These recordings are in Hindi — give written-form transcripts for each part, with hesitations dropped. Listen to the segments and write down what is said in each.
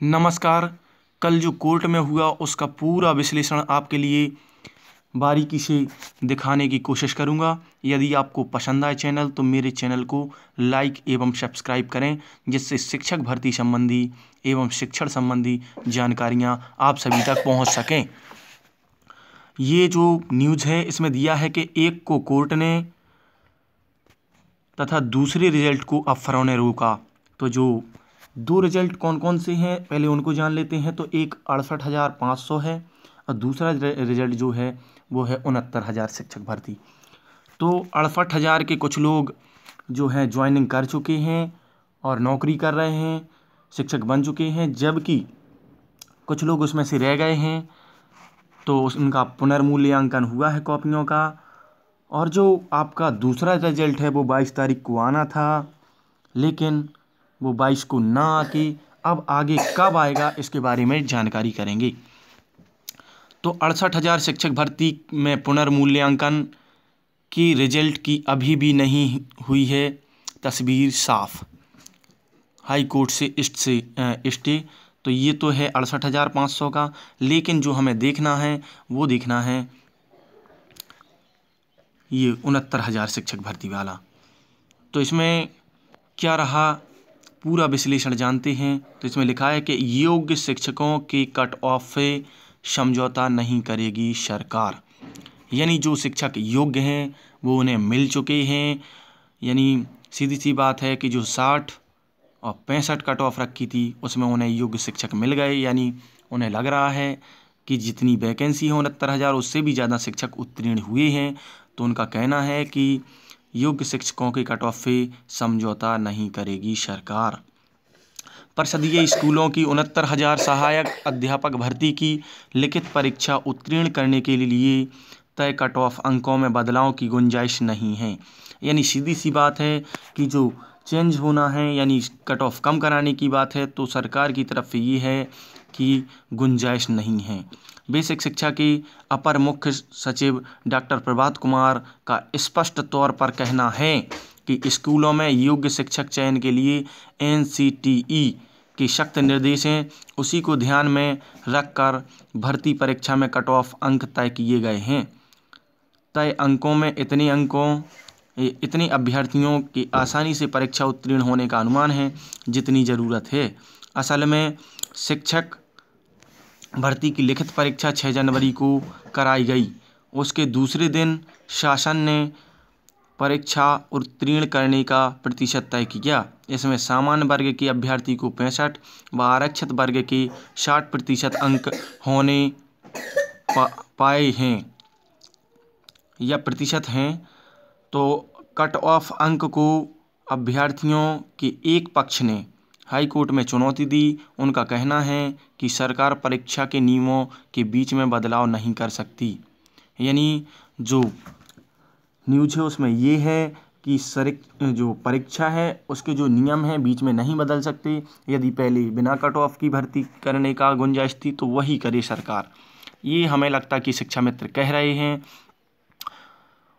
नमस्कार। कल जो कोर्ट में हुआ उसका पूरा विश्लेषण आपके लिए बारीकी से दिखाने की कोशिश करूंगा। यदि आपको पसंद आए चैनल तो मेरे चैनल को लाइक एवं सब्सक्राइब करें, जिससे शिक्षक भर्ती संबंधी एवं शिक्षण संबंधी जानकारियां आप सभी तक पहुंच सकें। ये जो न्यूज़ है इसमें दिया है कि एक को कोर्ट ने तथा दूसरे रिजल्ट को अफसरों ने रोका। तो जो दो रिजल्ट कौन कौन से हैं पहले उनको जान लेते हैं। तो एक 68,500 है और दूसरा रिजल्ट जो है वो है 69,000 शिक्षक भर्ती। तो 68,000 के कुछ लोग जो हैं ज्वाइनिंग कर चुके हैं और नौकरी कर रहे हैं, शिक्षक बन चुके हैं, जबकि कुछ लोग उसमें से रह गए हैं। तो उनका पुनर्मूल्यांकन हुआ है कॉपियों का। और जो आपका दूसरा रिजल्ट है वो 22 तारीख को आना था, लेकिन वो 22 को ना आके अब आगे कब आएगा इसके बारे में जानकारी करेंगे। तो 68,000 शिक्षक भर्ती में पुनर्मूल्यांकन की रिजल्ट की अभी भी नहीं हुई है तस्वीर साफ। हाई कोर्ट से स्टे। तो ये तो है 68,500 का, लेकिन जो हमें देखना है वो देखना है ये 69,000 शिक्षक भर्ती वाला। तो इसमें क्या रहा पूरा विश्लेषण जानते हैं। तो इसमें लिखा है कि योग्य शिक्षकों के कट ऑफ से समझौता नहीं करेगी सरकार। यानी जो शिक्षक योग्य हैं वो उन्हें मिल चुके हैं। यानी सीधी सी बात है कि जो 60 और 65 कट ऑफ रखी थी उसमें उन्हें योग्य शिक्षक मिल गए। यानी उन्हें लग रहा है कि जितनी वैकेंसी है 69,000 उससे भी ज़्यादा शिक्षक उत्तीर्ण हुए हैं। तो उनका कहना है कि योग्य शिक्षकों के कट ऑफ पे समझौता नहीं करेगी सरकार। परिषदीय स्कूलों की 69,000 सहायक अध्यापक भर्ती की लिखित परीक्षा उत्तीर्ण करने के लिए तय कट ऑफ अंकों में बदलाव की गुंजाइश नहीं है। यानी सीधी सी बात है कि जो चेंज होना है यानी कट ऑफ कम कराने की बात है तो सरकार की तरफ से ये है कि गुंजाइश नहीं है। बेसिक शिक्षा के अपर मुख्य सचिव डॉक्टर प्रभात कुमार का स्पष्ट तौर पर कहना है कि स्कूलों में योग्य शिक्षक चयन के लिए NCTE के सख्त निर्देश हैं, उसी को ध्यान में रखकर भर्ती परीक्षा में कट ऑफ अंक तय किए गए हैं। तय अंकों में इतने अभ्यर्थियों की आसानी से परीक्षा उत्तीर्ण होने का अनुमान है जितनी ज़रूरत है। असल में शिक्षक भर्ती की लिखित परीक्षा 6 जनवरी को कराई गई। उसके दूसरे दिन शासन ने परीक्षा उत्तीर्ण करने का प्रतिशत तय किया। इसमें सामान्य वर्ग के अभ्यर्थी को 65 व आरक्षित वर्ग के 60% अंक होने पाए हैं या प्रतिशत हैं। तो कट ऑफ अंक को अभ्यर्थियों के एक पक्ष ने हाई कोर्ट में चुनौती दी। उनका कहना है कि सरकार परीक्षा के नियमों के बीच में बदलाव नहीं कर सकती। यानी जो न्यूज़ है उसमें ये है कि जो परीक्षा है उसके जो नियम हैं बीच में नहीं बदल सकते। यदि पहले बिना कट ऑफ की भर्ती करने का गुंजाइश थी तो वही करे सरकार। ये हमें लगता कि शिक्षा मित्र कह रहे हैं।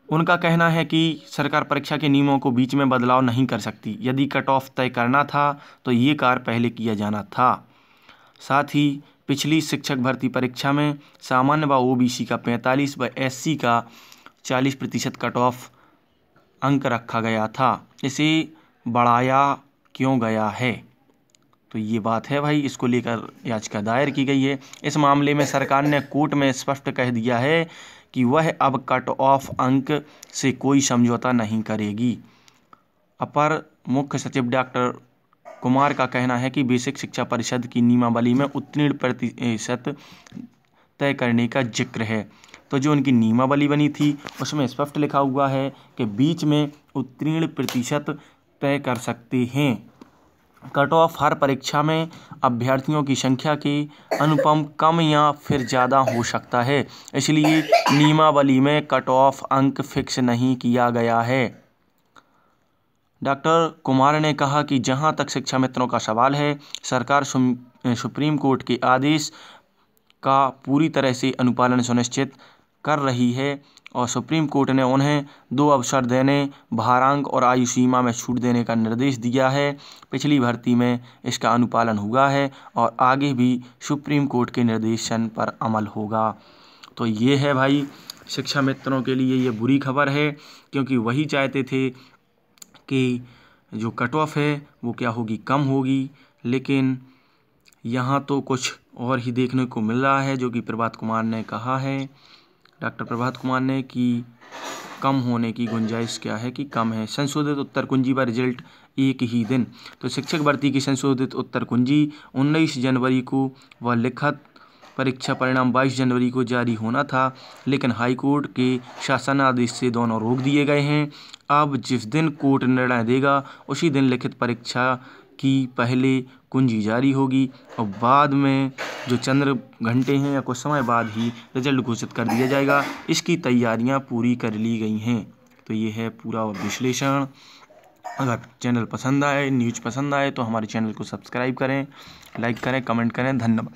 उनका कहना है कि सरकार परीक्षा के नियमों को बीच में बदलाव नहीं कर सकती। यदि कट ऑफ तय करना था तो ये कार्य पहले किया जाना था। साथ ही पिछली शिक्षक भर्ती परीक्षा में सामान्य व OBC का 45 व SC का 40% कट ऑफ अंक रखा गया था। इसे बढ़ाया क्यों गया है? तो ये बात है भाई, इसको लेकर याचिका दायर की गई है। इस मामले में सरकार ने कोर्ट में स्पष्ट कह दिया है कि वह अब कट ऑफ अंक से कोई समझौता नहीं करेगी। अपर मुख्य सचिव डॉक्टर कुमार का कहना है कि बेसिक शिक्षा परिषद की नियमावली में उत्तीर्ण प्रतिशत तय करने का जिक्र है। तो जो उनकी नियमावली बनी थी उसमें स्पष्ट लिखा हुआ है कि बीच में उत्तीर्ण प्रतिशत तय कर सकते हैं। कट ऑफ हर परीक्षा में अभ्यर्थियों की संख्या के अनुपात कम या फिर ज़्यादा हो सकता है, इसलिए नियमावली में कट ऑफ अंक फिक्स नहीं किया गया है। डॉक्टर कुमार ने कहा कि जहां तक शिक्षा मित्रों का सवाल है, सरकार सुप्रीम कोर्ट के आदेश का पूरी तरह से अनुपालन सुनिश्चित कर रही है और सुप्रीम कोर्ट ने उन्हें 2 अवसर देने, भारांक और आयु सीमा में छूट देने का निर्देश दिया है। पिछली भर्ती में इसका अनुपालन हुआ है और आगे भी सुप्रीम कोर्ट के निर्देशन पर अमल होगा। तो ये है भाई शिक्षा मित्रों के लिए ये बुरी खबर है, क्योंकि वही चाहते थे कि जो कट ऑफ है वो क्या होगी, कम होगी, लेकिन यहाँ तो कुछ और ही देखने को मिल रहा है, जो कि प्रभात कुमार ने कहा है, डॉक्टर प्रभात कुमार ने, कि कम होने की गुंजाइश क्या है कि कम है। संशोधित उत्तर कुंजी पर रिजल्ट एक ही दिन। तो शिक्षक भर्ती की संशोधित उत्तर कुंजी 19 जनवरी को व लिखित परीक्षा परिणाम 22 जनवरी को जारी होना था, लेकिन हाईकोर्ट के शासनादेश से दोनों रोक दिए गए हैं। अब जिस दिन कोर्ट निर्णय देगा उसी दिन लिखित परीक्षा की पहले कुंजी जारी होगी और बाद में जो चंद्र घंटे हैं या कुछ समय बाद ही रिजल्ट घोषित कर दिया जाएगा। इसकी तैयारियां पूरी कर ली गई हैं। तो ये है पूरा विश्लेषण। अगर चैनल पसंद आए, न्यूज़ पसंद आए तो हमारे चैनल को सब्सक्राइब करें, लाइक करें, कमेंट करें। धन्यवाद।